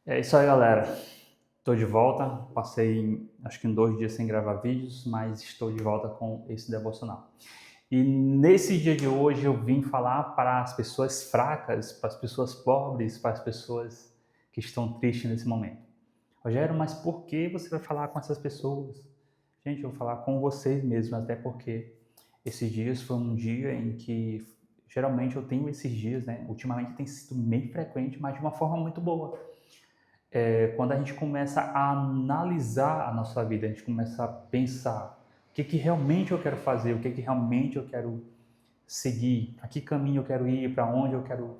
É isso aí, galera. Estou de volta. Passei, acho que em 2 dias sem gravar vídeos, mas estou de volta com esse devocional. E nesse dia de hoje eu vim falar para as pessoas fracas, para as pessoas pobres, para as pessoas que estão tristes nesse momento. Rogério, mas por que você vai falar com essas pessoas? Gente, eu vou falar com vocês mesmo, até porque esses dias foi um dia em que geralmente eu tenho esses dias, né? Ultimamente tem sido bem frequente, mas de uma forma muito boa. Quando a gente começa a analisar a nossa vida, a gente começa a pensar o que realmente eu quero fazer, o que realmente eu quero seguir, a que caminho eu quero ir, para onde eu quero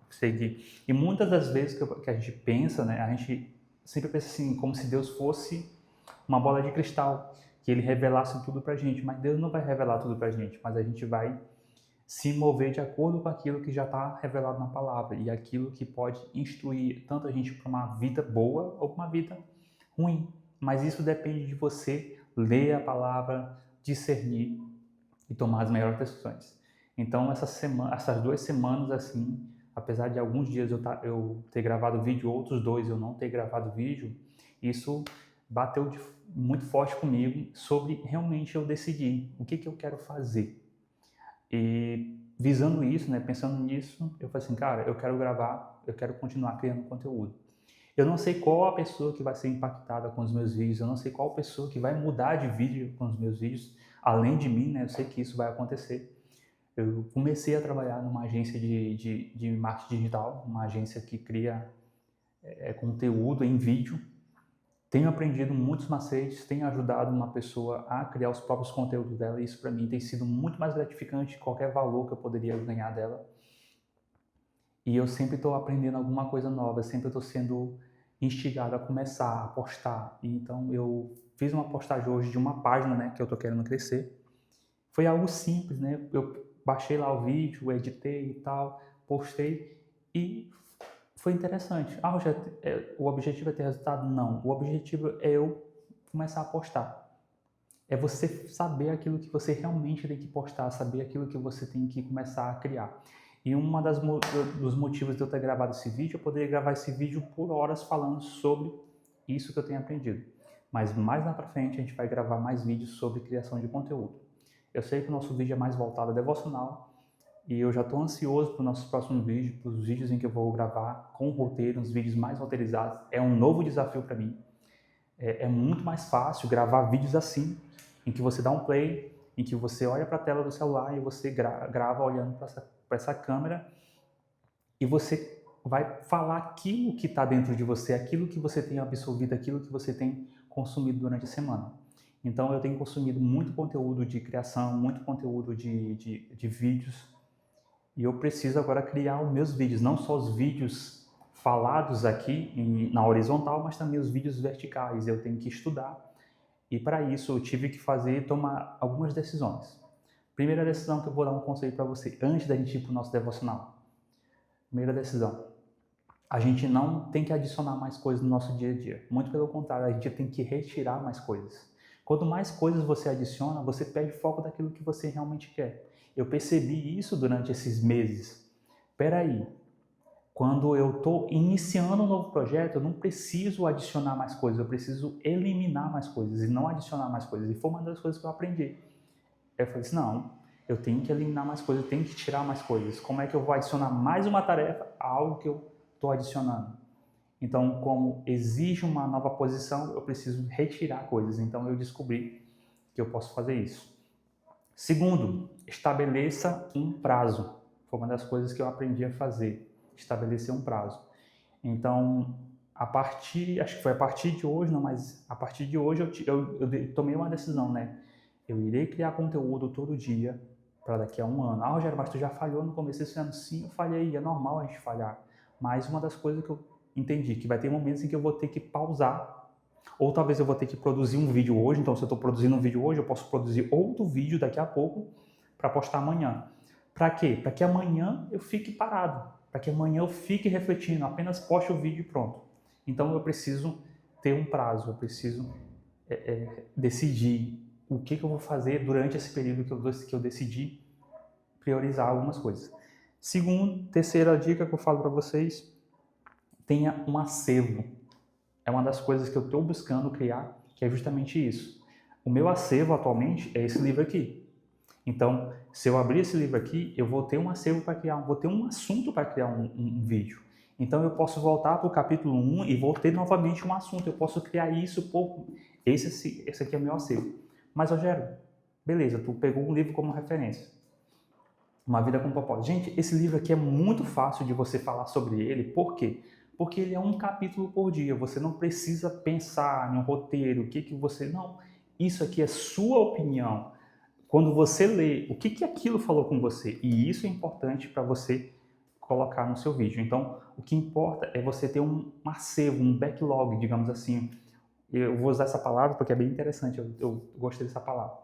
seguir. E muitas das vezes que a gente pensa, né, a gente sempre pensa assim, como se Deus fosse uma bola de cristal, que ele revelasse tudo para a gente, mas Deus não vai revelar tudo para a gente, mas a gente vai se mover de acordo com aquilo que já está revelado na palavra e aquilo que pode instruir tanto a gente para uma vida boa ou para uma vida ruim. Mas isso depende de você ler a palavra, discernir e tomar as melhores decisões. Então, essas 2 semanas, assim, apesar de alguns dias eu ter gravado vídeo, outros 2 eu não ter gravado vídeo, isso bateu muito forte comigo sobre realmente eu decidir o que eu quero fazer. E visando isso, né, pensando nisso, eu falei assim, cara, eu quero gravar, eu quero continuar criando conteúdo. Eu não sei qual a pessoa que vai ser impactada com os meus vídeos, eu não sei qual pessoa que vai mudar de vídeo com os meus vídeos, além de mim, né, eu sei que isso vai acontecer. Eu comecei a trabalhar numa agência de marketing digital, uma agência que cria conteúdo em vídeo. Tenho aprendido muitos macetes, tenho ajudado uma pessoa a criar os próprios conteúdos dela e isso para mim tem sido muito mais gratificante que qualquer valor que eu poderia ganhar dela. E eu sempre estou aprendendo alguma coisa nova, sempre estou sendo instigado a começar, a postar. E então eu fiz uma postagem hoje de uma página, né, que eu estou querendo crescer. Foi algo simples, né? Eu baixei lá o vídeo, editei e tal, postei e foi interessante. Ah, o objetivo é ter resultado? Não. O objetivo é eu começar a postar. É você saber aquilo que você realmente tem que postar, saber aquilo que você tem que começar a criar. E dos motivos de eu ter gravado esse vídeo, eu poderia gravar esse vídeo por horas falando sobre isso que eu tenho aprendido. Mas mais lá para frente a gente vai gravar mais vídeos sobre criação de conteúdo. Eu sei que o nosso vídeo é mais voltado a devocional e eu já estou ansioso para os nossos próximos vídeos, para os vídeos em que eu vou gravar com roteiro, uns vídeos mais roteirizados. É um novo desafio para mim. É muito mais fácil gravar vídeos assim, em que você dá um play, em que você olha para a tela do celular e você grava olhando para essa câmera e você vai falar aquilo que está dentro de você, aquilo que você tem absorvido, aquilo que você tem consumido durante a semana. Então eu tenho consumido muito conteúdo de criação, muito conteúdo de vídeos e eu preciso agora criar os meus vídeos, não só os vídeos falados aqui na horizontal, mas também os vídeos verticais. Eu tenho que estudar e para isso eu tive que tomar algumas decisões. Primeira decisão que eu vou dar um conselho para você antes da gente ir para o nosso devocional. Primeira decisão. A gente não tem que adicionar mais coisas no nosso dia a dia. Muito pelo contrário, a gente tem que retirar mais coisas. Quanto mais coisas você adiciona, você perde foco daquilo que você realmente quer. Eu percebi isso durante esses meses. Peraí, quando eu estou iniciando um novo projeto, eu não preciso adicionar mais coisas, eu preciso eliminar mais coisas e não adicionar mais coisas. E foi uma das coisas que eu aprendi. Eu falei assim, não, eu tenho que eliminar mais coisas, eu tenho que tirar mais coisas. Como é que eu vou adicionar mais uma tarefa a algo que eu estou adicionando? Então, como exige uma nova posição, eu preciso retirar coisas. Então, eu descobri que eu posso fazer isso. Segundo, estabeleça um prazo. Foi uma das coisas que eu aprendi a fazer, estabelecer um prazo. Então, acho que foi a partir de hoje, não, mas a partir de hoje eu tomei uma decisão, né? Eu irei criar conteúdo todo dia para daqui a um ano. Ah, Rogério, mas tu já falhou no começo desse ano? Sim, eu falhei, é normal a gente falhar. Mas uma das coisas que eu entendi, que vai ter momentos em que eu vou ter que pausar, ou talvez eu vou ter que produzir um vídeo hoje, então se eu estou produzindo um vídeo hoje, eu posso produzir outro vídeo daqui a pouco para postar amanhã. Para quê? Para que amanhã eu fique parado, para que amanhã eu fique refletindo, apenas poste o vídeo e pronto. Então eu preciso ter um prazo, eu preciso decidir o que eu vou fazer durante esse período que eu decidi priorizar algumas coisas. Terceira dica que eu falo para vocês, tenha um acervo. É uma das coisas que eu estou buscando criar, que é justamente isso. O meu acervo atualmente é esse livro aqui. Então, se eu abrir esse livro aqui, eu vou ter um acervo para criar, vou ter um assunto para criar um vídeo. Então, eu posso voltar para o capítulo 1 e vou ter novamente um assunto. Eu posso criar isso por... Esse aqui é meu acervo. Mas, Rogério, beleza, tu pegou um livro como referência. Uma Vida com Propósito. Gente, esse livro aqui é muito fácil de você falar sobre ele. Por quê? Porque ele é um capítulo por dia. Você não precisa pensar em um roteiro, o que você... Não, isso aqui é sua opinião. Quando você lê, o que aquilo falou com você? E isso é importante para você colocar no seu vídeo. Então, o que importa é você ter um acervo, um backlog, digamos assim. Eu vou usar essa palavra porque é bem interessante, eu gostei dessa palavra.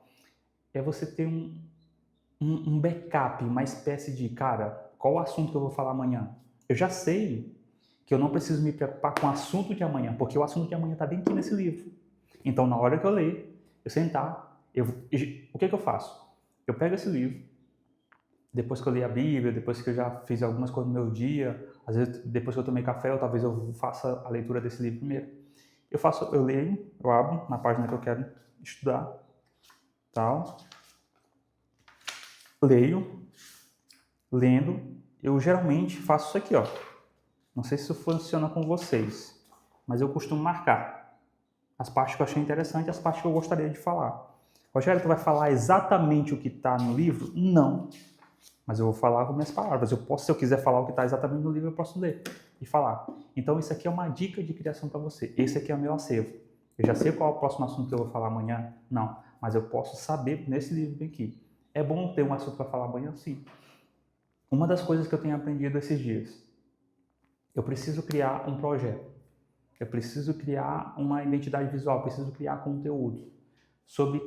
É você ter um backup, uma espécie de, cara, qual o assunto que eu vou falar amanhã? Eu já sei que eu não preciso me preocupar com o assunto de amanhã, porque o assunto de amanhã está bem aqui nesse livro. Então, na hora que eu ler, eu sentar, o que eu faço? Eu pego esse livro, depois que eu li a Bíblia, depois que eu já fiz algumas coisas no meu dia, às vezes depois que eu tomei café, ou talvez eu faça a leitura desse livro primeiro. Eu leio, eu abro na página que eu quero estudar, tal. Lendo, eu geralmente faço isso aqui, ó. Não sei se isso funciona com vocês, mas eu costumo marcar as partes que eu achei interessante e as partes que eu gostaria de falar. Rogério, tu vai falar exatamente o que está no livro? Não. Mas eu vou falar com minhas palavras. Se eu quiser falar o que está exatamente no livro, eu posso ler e falar. Então, isso aqui é uma dica de criação para você. Esse aqui é o meu acervo. Eu já sei qual é o próximo assunto que eu vou falar amanhã? Não. Mas eu posso saber nesse livro aqui. É bom ter um assunto para falar amanhã? Sim. Uma das coisas que eu tenho aprendido esses dias, eu preciso criar um projeto. Eu preciso criar uma identidade visual, eu preciso criar conteúdo. Sobre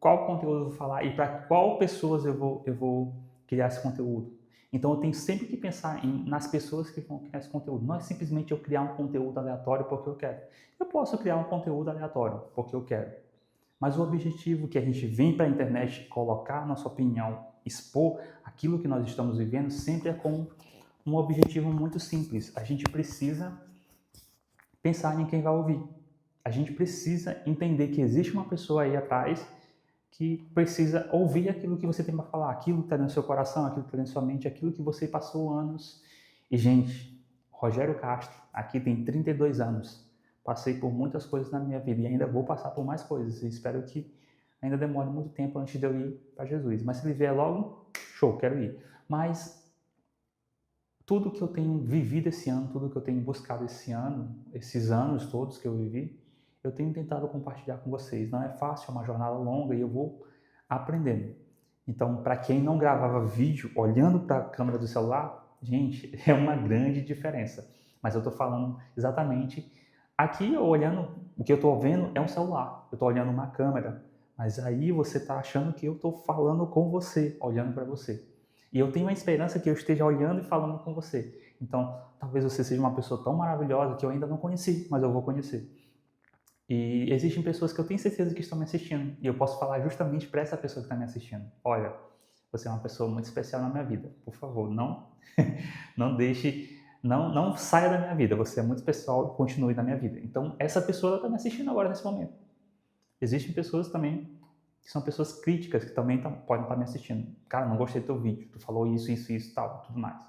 qual conteúdo eu vou falar e para qual pessoas eu vou criar esse conteúdo. Então eu tenho sempre que pensar nas pessoas que vão criar esse conteúdo. Não é simplesmente eu criar um conteúdo aleatório porque eu quero. Eu posso criar um conteúdo aleatório porque eu quero. Mas o objetivo que a gente vem para a internet colocar nossa opinião, expor aquilo que nós estamos vivendo, sempre é com um objetivo muito simples. A gente precisa pensar em quem vai ouvir. A gente precisa entender que existe uma pessoa aí atrás que precisa ouvir aquilo que você tem para falar, aquilo que está no seu coração, aquilo que está na sua mente, aquilo que você passou anos. E, gente, Rogério Castro, aqui tem 32 anos. Passei por muitas coisas na minha vida e ainda vou passar por mais coisas. E espero que ainda demore muito tempo antes de eu ir para Jesus. Mas se ele vier logo, show, quero ir. Mas tudo que eu tenho vivido esse ano, tudo que eu tenho buscado esse ano, esses anos todos que eu vivi, eu tenho tentado compartilhar com vocês. Não é fácil, é uma jornada longa e eu vou aprendendo. Então, para quem não gravava vídeo olhando para a câmera do celular, gente, é uma grande diferença. Mas eu estou falando exatamente aqui, olhando, o que eu estou vendo é um celular. Eu estou olhando uma câmera, mas aí você está achando que eu estou falando com você, olhando para você. E eu tenho a esperança que eu esteja olhando e falando com você. Então, talvez você seja uma pessoa tão maravilhosa que eu ainda não conheci, mas eu vou conhecer. E existem pessoas que eu tenho certeza que estão me assistindo. E eu posso falar justamente para essa pessoa que está me assistindo. Olha, você é uma pessoa muito especial na minha vida. Por favor, não, não deixe, não saia da minha vida. Você é muito especial e continue na minha vida. Então, essa pessoa está me assistindo agora nesse momento. Existem pessoas também que são pessoas críticas, que também podem estar me assistindo. Cara, não gostei do teu vídeo, tu falou isso, tal, tudo mais.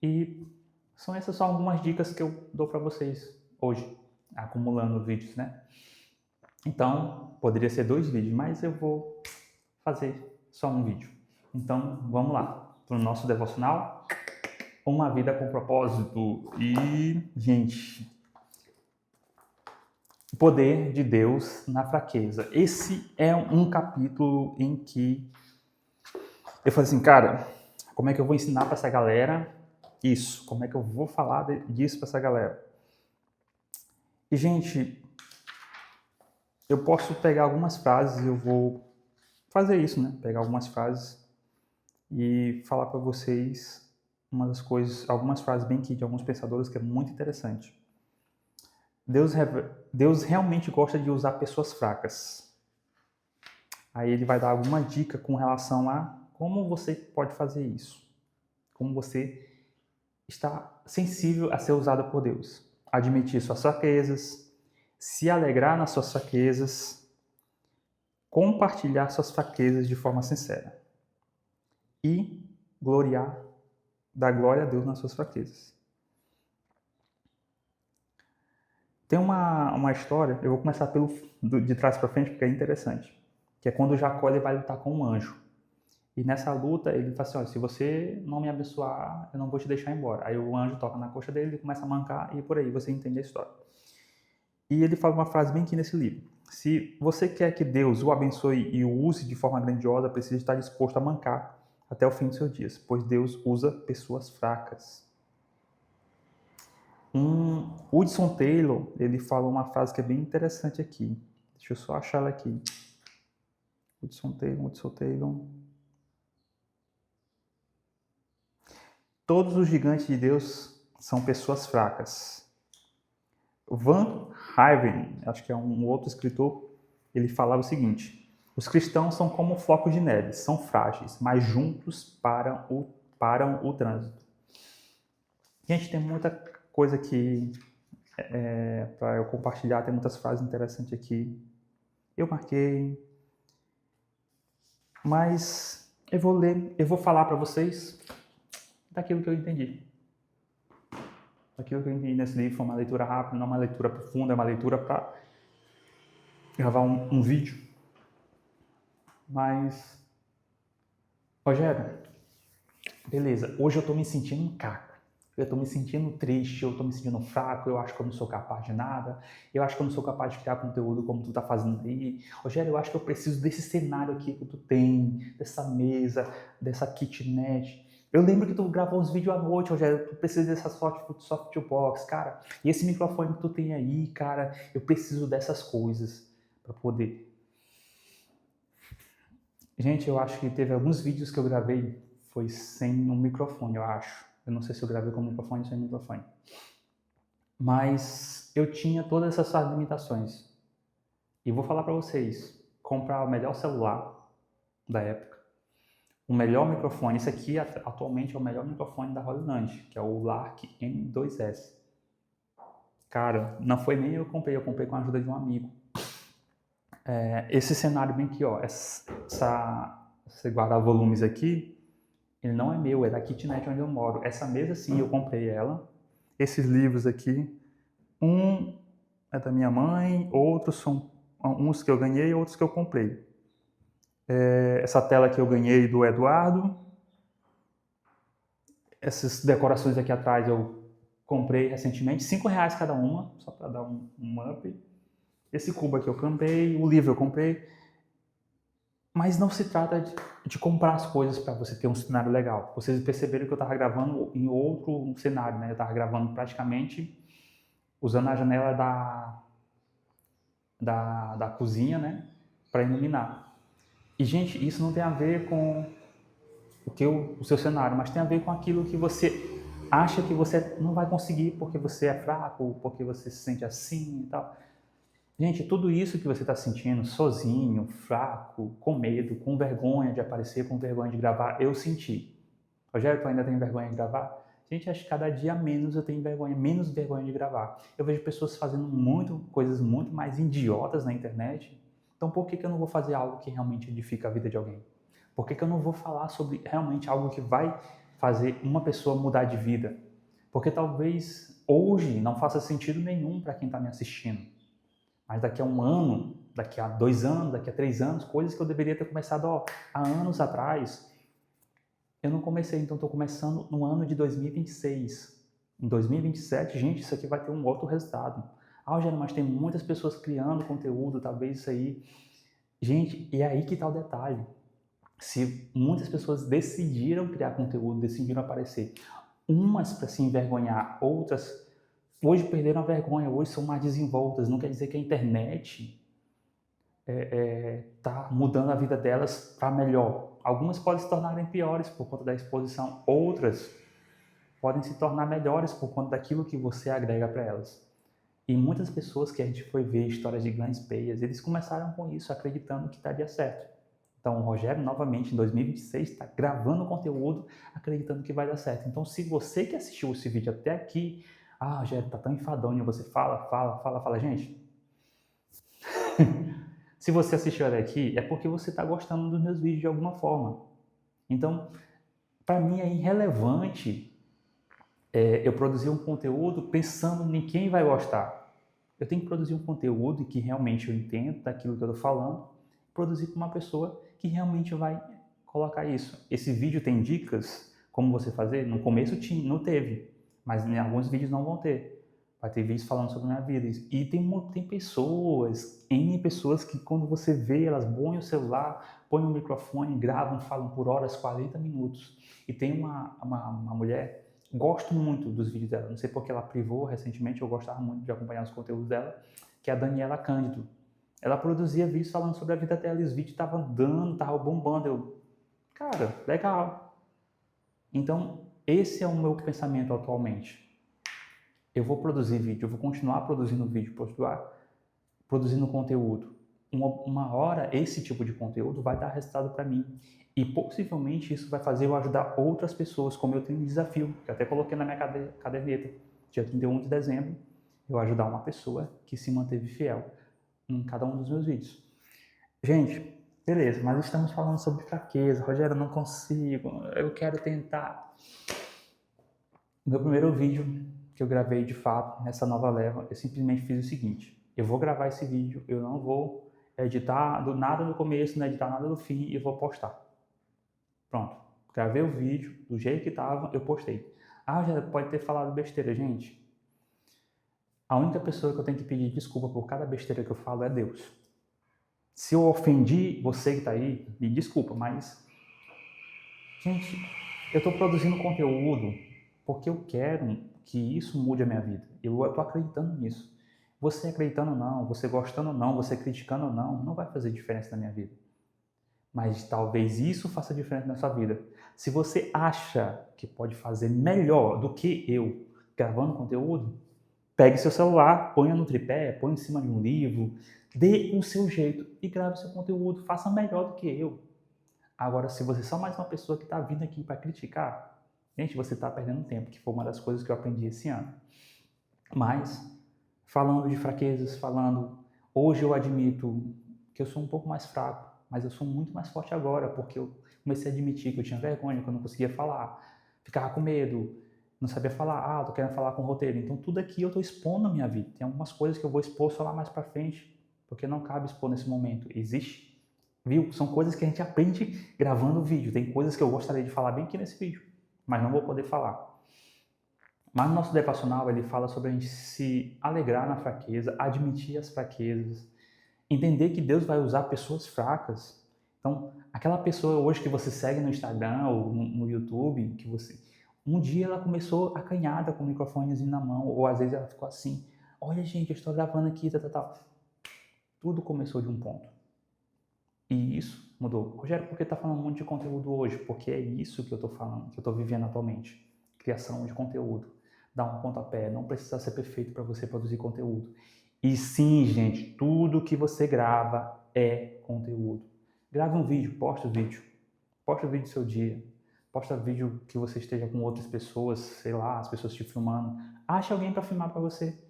E são essas só algumas dicas que eu dou para vocês hoje, acumulando vídeos, né? Então, poderia ser 2 vídeos, mas eu vou fazer só um vídeo. Então, vamos lá, para o nosso devocional, Uma Vida com Propósito. E, gente, o poder de Deus na fraqueza. Esse é um capítulo em que eu falei assim, cara, como é que eu vou ensinar para essa galera isso? Como é que eu vou falar disso para essa galera? E, gente, eu posso pegar algumas frases e eu vou fazer isso, né? Pegar algumas frases e falar para vocês algumas frases bem aqui de alguns pensadores que é muito interessante. Deus realmente gosta de usar pessoas fracas. Aí ele vai dar alguma dica com relação a como você pode fazer isso. Como você estar sensível a ser usado por Deus. Admitir suas fraquezas, se alegrar nas suas fraquezas, compartilhar suas fraquezas de forma sincera e dar glória a Deus nas suas fraquezas. Tem uma história, eu vou começar de trás para frente porque é interessante, que é quando Jacó ele vai lutar com um anjo. E nessa luta ele fala assim, olha, se você não me abençoar, eu não vou te deixar embora. Aí o anjo toca na coxa dele, ele começa a mancar e por aí você entende a história. E ele fala uma frase bem aqui nesse livro. Se você quer que Deus o abençoe e o use de forma grandiosa, precisa estar disposto a mancar até o fim dos seus dias, pois Deus usa pessoas fracas. Hudson Taylor, ele fala uma frase que é bem interessante aqui. Deixa eu só achar ela aqui. Hudson Taylor. Todos os gigantes de Deus são pessoas fracas. Van Hyven, acho que é um outro escritor, ele falava o seguinte: os cristãos são como flocos de neve, são frágeis, mas juntos param o trânsito. Gente, tem muita coisa aqui para eu compartilhar, tem muitas frases interessantes aqui. Eu marquei, mas eu vou falar para vocês daquilo que eu entendi. Aquilo que eu entendi nesse livro foi uma leitura rápida, não uma leitura profunda, é uma leitura para gravar um vídeo. Mas, Rogério, beleza, hoje eu estou me sentindo um caco. Eu estou me sentindo triste, eu estou me sentindo fraco, eu acho que eu não sou capaz de nada, eu acho que eu não sou capaz de criar conteúdo como tu está fazendo aí. Rogério, eu acho que eu preciso desse cenário aqui que tu tem, dessa mesa, dessa kitnet. Eu lembro que tu gravou uns vídeos à noite, Rogério, tu precisa dessa softbox, cara. E esse microfone que tu tem aí, cara, eu preciso dessas coisas para poder... Gente, eu acho que teve alguns vídeos que eu gravei, foi sem um microfone, eu acho. Eu não sei se eu gravei com microfone ou sem microfone. Mas eu tinha todas essas limitações. E vou falar para vocês, comprar o melhor celular da época, o melhor microfone, esse aqui atualmente é o melhor microfone da Roland, que é o Lark M2S. Cara, não foi nem eu comprei com a ajuda de um amigo. Esse cenário bem aqui, ó, esse guarda-volumes aqui, ele não é meu, é da kitnet onde eu moro. Essa mesa sim, eu comprei ela. Esses livros aqui, um é da minha mãe, outros são uns que eu ganhei e outros que eu comprei. Essa tela que eu ganhei do Eduardo. Essas decorações aqui atrás eu comprei recentemente, R$5 cada uma, só para dar um up. Esse cubo aqui eu comprei, o livro eu comprei. Mas não se trata de comprar as coisas para você ter um cenário legal. Vocês perceberam que eu estava gravando em outro cenário, né? Eu estava gravando praticamente usando a janela da cozinha, né? Para iluminar. E, gente, isso não tem a ver com o seu cenário, mas tem a ver com aquilo que você acha que você não vai conseguir porque você é fraco, porque você se sente assim e tal. Gente, tudo isso que você está sentindo, sozinho, fraco, com medo, com vergonha de aparecer, com vergonha de gravar, eu senti. Rogério, tu ainda tem vergonha de gravar? Gente, acho que cada dia menos eu tenho menos vergonha de gravar. Eu vejo pessoas fazendo coisas muito mais idiotas na internet. Então, por que eu não vou fazer algo que realmente edifica a vida de alguém? Por que eu não vou falar sobre realmente algo que vai fazer uma pessoa mudar de vida? Porque talvez hoje não faça sentido nenhum para quem está me assistindo. Mas daqui a um ano, daqui a 2 anos, daqui a 3 anos, coisas que eu deveria ter começado há anos atrás, eu não comecei, então estou começando no ano de 2026. Em 2027, gente, isso aqui vai ter um outro resultado. Rogério, mas tem muitas pessoas criando conteúdo, talvez isso aí... Gente, e é aí que está o detalhe. Se muitas pessoas decidiram criar conteúdo, decidiram aparecer, umas para se envergonhar, outras hoje perderam a vergonha, hoje são mais desenvoltas. Não quer dizer que a internet está mudando a vida delas para melhor. Algumas podem se tornarem piores por conta da exposição, outras podem se tornar melhores por conta daquilo que você agrega para elas. E muitas pessoas que a gente foi ver histórias de grandes players, eles começaram com isso, acreditando que daria certo. Então, o Rogério, novamente, em 2026, está gravando conteúdo, acreditando que vai dar certo. Então, se você que assistiu esse vídeo até aqui, Rogério, tá tão enfadonho, você fala. Gente, se você assistiu até aqui, é porque você está gostando dos meus vídeos de alguma forma. Então, para mim é irrelevante eu produzir um conteúdo pensando em quem vai gostar. Eu tenho que produzir um conteúdo que realmente eu entendo daquilo que eu estou falando, produzir para uma pessoa que realmente vai colocar isso. Esse vídeo tem dicas como você fazer? No começo não teve, mas em alguns vídeos não vão ter. Vai ter vídeos falando sobre a minha vida. E tem pessoas, N pessoas que quando você vê, elas põem o celular, põem o microfone, gravam, falam por horas, 40 minutos. E tem uma mulher, gosto muito dos vídeos dela, não sei porque ela privou recentemente, eu gostava muito de acompanhar os conteúdos dela, que é a Daniela Cândido. Ela produzia vídeos falando sobre a vida dela e os vídeos estavam bombando. Eu, cara, legal. Então, esse é o meu pensamento atualmente. Eu vou produzir vídeo, eu vou continuar produzindo vídeo, produzindo conteúdo. Uma hora, esse tipo de conteúdo vai dar resultado para mim. E possivelmente isso vai fazer eu ajudar outras pessoas, como eu tenho um desafio, que eu até coloquei na minha caderneta. Dia 31 de dezembro, eu ajudar uma pessoa que se manteve fiel em cada um dos meus vídeos. Gente, beleza, mas estamos falando sobre fraqueza. Rogério, eu não consigo, eu quero tentar. Meu primeiro vídeo que eu gravei de fato nessa nova leva, eu simplesmente fiz o seguinte: eu vou gravar esse vídeo, eu não vou editar nada no começo, não editar nada no fim e eu vou postar. Pronto, gravei o vídeo do jeito que estava, eu postei. Já pode ter falado besteira, gente. A única pessoa que eu tenho que pedir desculpa por cada besteira que eu falo é Deus. Se eu ofendi você que está aí, me desculpa, mas, gente, eu estou produzindo conteúdo porque eu quero que isso mude a minha vida. Eu estou acreditando nisso. Você acreditando ou não, você gostando ou não, você criticando ou não, não vai fazer diferença na minha vida. Mas talvez isso faça diferença na sua vida. Se você acha que pode fazer melhor do que eu gravando conteúdo, pegue seu celular, ponha no tripé, ponha em cima de um livro, dê o seu jeito e grave seu conteúdo, faça melhor do que eu. Agora, se você é só mais uma pessoa que está vindo aqui para criticar, gente, você está perdendo tempo, que foi uma das coisas que eu aprendi esse ano. Mas, falando de fraquezas, hoje eu admito que eu sou um pouco mais fraco, mas eu sou muito mais forte agora, porque eu comecei a admitir que eu tinha vergonha, que eu não conseguia falar, ficava com medo, não sabia falar, tô querendo falar com o roteiro. Então tudo aqui eu tô expondo a minha vida. Tem algumas coisas que eu vou expor só lá mais para frente, porque não cabe expor nesse momento. Existe, viu? São coisas que a gente aprende gravando o vídeo. Tem coisas que eu gostaria de falar bem aqui nesse vídeo, mas não vou poder falar. Mas no nosso devocional ele fala sobre a gente se alegrar na fraqueza, admitir as fraquezas, entender que Deus vai usar pessoas fracas. Então, aquela pessoa hoje que você segue no Instagram ou no YouTube, que você um dia ela começou acanhada com o microfonezinho na mão, ou às vezes ela ficou assim: olha, gente, eu estou gravando aqui, tal. Tudo começou de um ponto. E isso mudou. Rogério, por que está falando muito de conteúdo hoje? Porque é isso que eu estou falando, que eu estou vivendo atualmente. Criação de conteúdo. Dar um pontapé. Não precisa ser perfeito para você produzir conteúdo. E sim, gente, tudo que você grava é conteúdo. Grave um vídeo, posta o vídeo. Posta o vídeo do seu dia. Posta vídeo que você esteja com outras pessoas, sei lá, as pessoas te filmando. Ache alguém para filmar para você.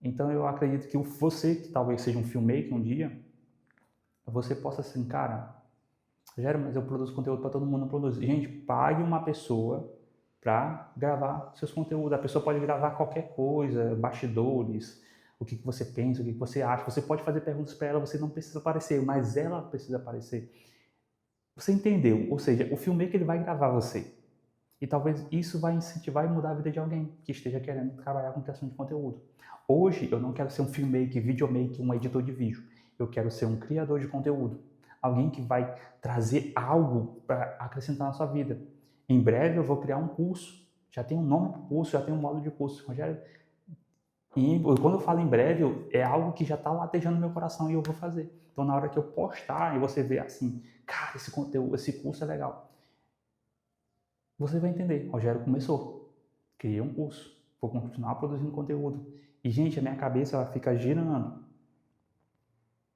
Então eu acredito que você, que talvez seja um filmmaker um dia, você possa assim, cara, Rogério, mas eu produzo conteúdo para todo mundo, não produz. Gente, pague uma pessoa para gravar seus conteúdos. A pessoa pode gravar qualquer coisa, bastidores, o que você pensa, o que você acha. Você pode fazer perguntas para ela, você não precisa aparecer, mas ela precisa aparecer. Você entendeu? Ou seja, o filmmaker ele vai gravar você. E talvez isso vai incentivar e mudar a vida de alguém que esteja querendo trabalhar com criação de conteúdo. Hoje eu não quero ser um filmmaker, videomaker, um editor de vídeo. Eu quero ser um criador de conteúdo. Alguém que vai trazer algo para acrescentar na sua vida. Em breve eu vou criar um curso. Já tem um nome para o curso, já tem um módulo de curso. Rogério, e quando eu falo em breve, é algo que já está latejando no meu coração e eu vou fazer. Então na hora que eu postar e você ver assim, cara, esse conteúdo, esse curso é legal. Você vai entender, Rogério começou, criei um curso, vou continuar produzindo conteúdo. E, gente, a minha cabeça ela fica girando.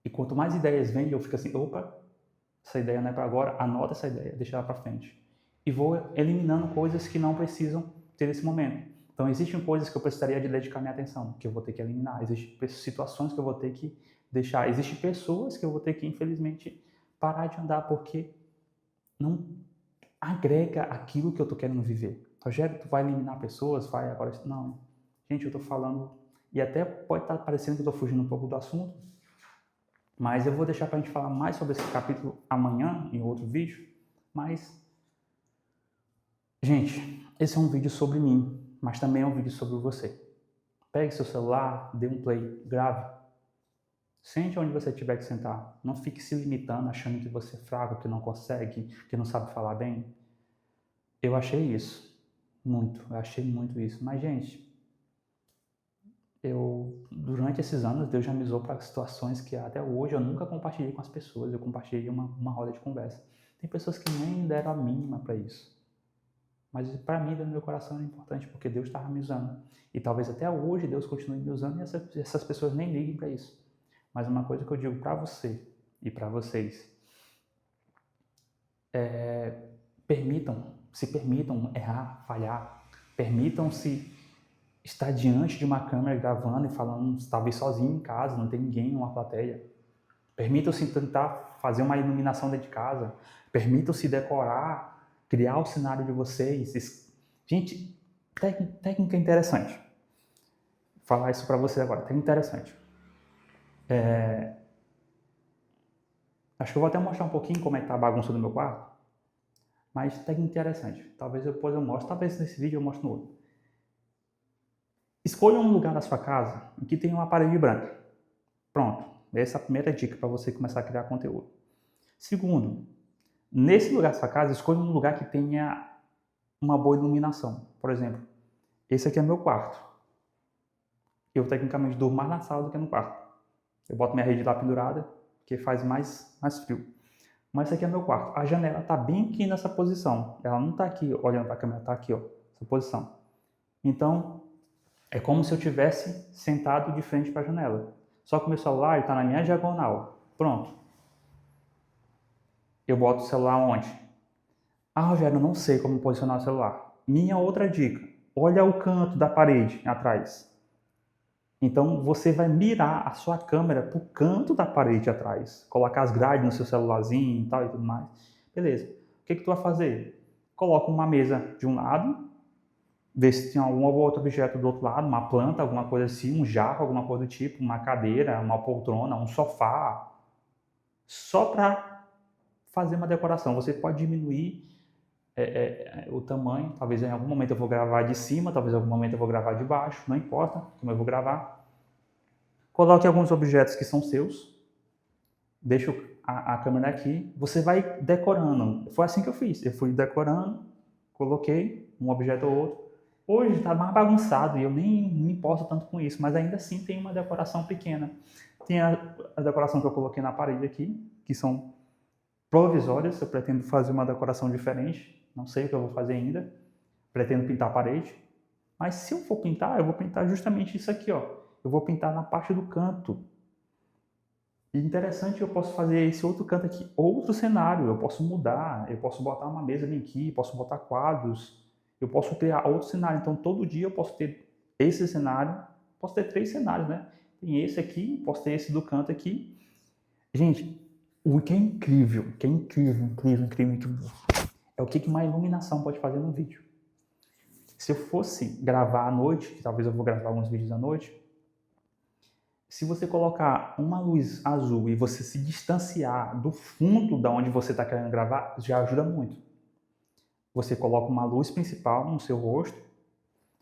E quanto mais ideias vêm, eu fico assim, opa, essa ideia não é para agora, anota essa ideia, deixa ela para frente. E vou eliminando coisas que não precisam ter nesse momento. Então, existem coisas que eu precisaria de dedicar minha atenção, que eu vou ter que eliminar. Existem situações que eu vou ter que deixar. Existem pessoas que eu vou ter que, infelizmente, parar de andar porque não agrega aquilo que eu estou querendo viver. Rogério, tu vai eliminar pessoas? Vai agora? Não. Gente, eu estou falando, e até pode estar parecendo que eu estou fugindo um pouco do assunto, mas eu vou deixar para a gente falar mais sobre esse capítulo amanhã, em outro vídeo. Mas, gente, esse é um vídeo sobre mim, mas também é um vídeo sobre você. Pegue seu celular, dê um play, grave. Sente onde você tiver que sentar. Não fique se limitando, achando que você é fraco, que não consegue, que não sabe falar bem. Eu achei isso. Eu achei muito isso. Mas, gente, durante esses anos, Deus já me usou para situações que até hoje eu nunca compartilhei com as pessoas. Eu compartilhei uma roda de conversa. Tem pessoas que nem deram a mínima para isso. Mas para mim, dentro do meu coração, era importante, porque Deus estava me usando. E talvez até hoje Deus continue me usando e essas pessoas nem liguem para isso. Mas uma coisa que eu digo para você e para vocês se permitam errar, falhar. Permitam-se estar diante de uma câmera gravando e falando, talvez sozinho em casa, não tem ninguém numa plateia. Permitam-se tentar fazer uma iluminação dentro de casa. Permitam-se decorar, criar o cenário de vocês. Gente, técnica interessante. Vou falar isso para você agora, técnica interessante. Acho que eu vou até mostrar um pouquinho como é que tá a bagunça do meu quarto. Mas técnica interessante. Talvez depois eu mostre, talvez nesse vídeo eu mostre no outro. Escolha um lugar da sua casa em que tenha uma parede branca. Pronto. Essa é a primeira dica para você começar a criar conteúdo. Segundo, nesse lugar da sua casa, escolha um lugar que tenha uma boa iluminação. Por exemplo, esse aqui é meu quarto. Eu tecnicamente durmo mais na sala do que no quarto. Eu boto minha rede lá pendurada, porque faz mais frio. Mas esse aqui é meu quarto. A janela está bem aqui nessa posição. Ela não está aqui olhando para a câmera, está aqui, ó, essa posição. Então, é como se eu estivesse sentado de frente para a janela. Só que o meu celular está na minha diagonal. Pronto. Eu boto o celular onde? Ah, Rogério, eu não sei como posicionar o celular. Minha outra dica. Olha o canto da parede atrás. Então, você vai mirar a sua câmera para o canto da parede atrás. Colocar as grades no seu celularzinho e tal e tudo mais. Beleza. O que tu vai fazer? Coloca uma mesa de um lado, vê se tem algum outro objeto do outro lado, uma planta, alguma coisa assim, um jarro, alguma coisa do tipo, uma cadeira, uma poltrona, um sofá. Só para fazer uma decoração. Você pode diminuir o tamanho. Talvez em algum momento eu vou gravar de cima, talvez em algum momento eu vou gravar de baixo, não importa como eu vou gravar. Coloque alguns objetos que são seus, deixa a câmera aqui, você vai decorando. Foi assim que eu fiz, eu fui decorando, coloquei um objeto ou outro. Hoje está mais bagunçado e eu nem me importo tanto com isso, mas ainda assim tem uma decoração pequena. Tem a decoração que eu coloquei na parede aqui, que são provisórias, eu pretendo fazer uma decoração diferente, não sei o que eu vou fazer ainda, pretendo pintar a parede, mas se eu for pintar, eu vou pintar justamente isso aqui, ó. Eu vou pintar na parte do canto. E interessante, eu posso fazer esse outro canto aqui, outro cenário, eu posso mudar, eu posso botar uma mesa bem aqui, posso botar quadros, eu posso criar outro cenário. Então, todo dia eu posso ter esse cenário, posso ter 3 cenários, né? Tem esse aqui, posso ter esse do canto aqui. Gente, o que é incrível, é o que uma iluminação pode fazer no vídeo. Se eu fosse gravar à noite, que talvez eu vou gravar alguns vídeos à noite, se você colocar uma luz azul e você se distanciar do fundo da onde você está querendo gravar, já ajuda muito. Você coloca uma luz principal no seu rosto,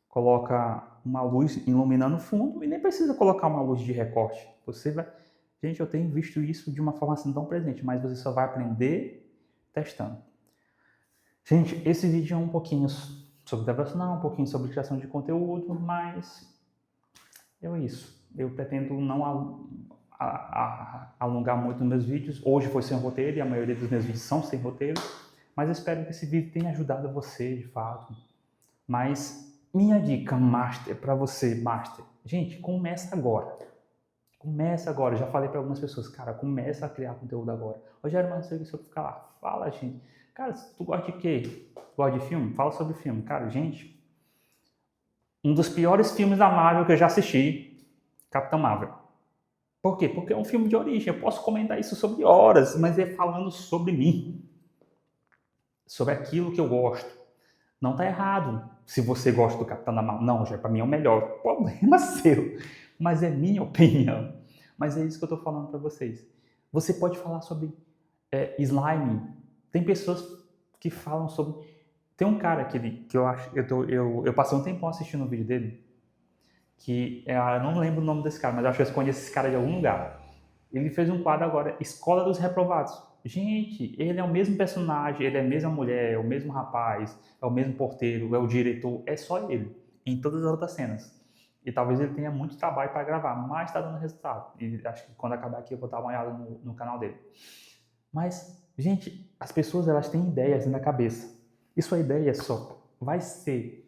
coloca uma luz iluminando o fundo e nem precisa colocar uma luz de recorte. Você vai... Gente, eu tenho visto isso de uma forma assim tão presente, mas você só vai aprender testando. Gente, esse vídeo é um pouquinho sobre devocional, um pouquinho sobre criação de conteúdo, mas é isso. Eu pretendo não alongar muito nos meus vídeos. Hoje foi sem roteiro e a maioria dos meus vídeos são sem roteiro, mas eu espero que esse vídeo tenha ajudado você, de fato. Mas minha dica master para você, master, gente, começa agora. Começa agora. Já falei para algumas pessoas, cara, começa a criar conteúdo agora. Rogério, mas não sei se eu ficar lá. Fala, gente. Cara, tu gosta de quê? Tu gosta de filme? Fala sobre filme. Cara, gente, um dos piores filmes da Marvel que eu já assisti, Capitão Marvel. Por quê? Porque é um filme de origem. Eu posso comentar isso sobre horas, mas é falando sobre mim, sobre aquilo que eu gosto. Não tá errado se você gosta do Capitão da Marvel. Não, já para mim é o melhor. Problema seu. Mas é minha opinião. Mas é isso que eu tô falando para vocês. Você pode falar sobre slime. Tem pessoas que falam sobre. Tem um cara que eu acho. Eu passei um tempão assistindo o vídeo dele. Eu não lembro o nome desse cara, mas eu acho que eu conheço esse cara de algum lugar. Ele fez um quadro agora, Escola dos Reprovados. Gente, ele é o mesmo personagem, ele é a mesma mulher, é o mesmo rapaz, é o mesmo porteiro, é o diretor, é só ele, em todas as outras cenas. E talvez ele tenha muito trabalho para gravar, mas está dando resultado. E acho que quando acabar aqui eu vou dar uma olhada no canal dele. Mas, gente, as pessoas elas têm ideias na cabeça. E sua ideia só vai ser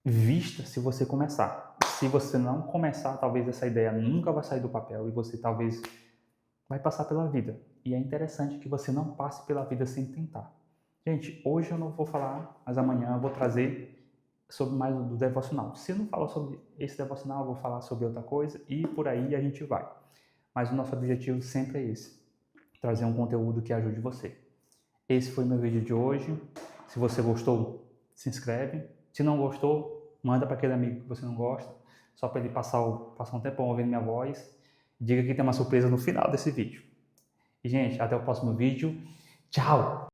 vista se você começar. Se você não começar, talvez essa ideia nunca vai sair do papel e você talvez vai passar pela vida. E é interessante que você não passe pela vida sem tentar. Gente, hoje eu não vou falar, mas amanhã eu vou trazer sobre mais do devocional. Se eu não falar sobre esse devocional, eu vou falar sobre outra coisa e por aí a gente vai. Mas o nosso objetivo sempre é esse, trazer um conteúdo que ajude você. Esse foi meu vídeo de hoje. Se você gostou, se inscreve. Se não gostou, manda para aquele amigo que você não gosta, só para ele passar um tempão ouvindo minha voz. Diga que tem uma surpresa no final desse vídeo. E, gente, até o próximo vídeo. Tchau!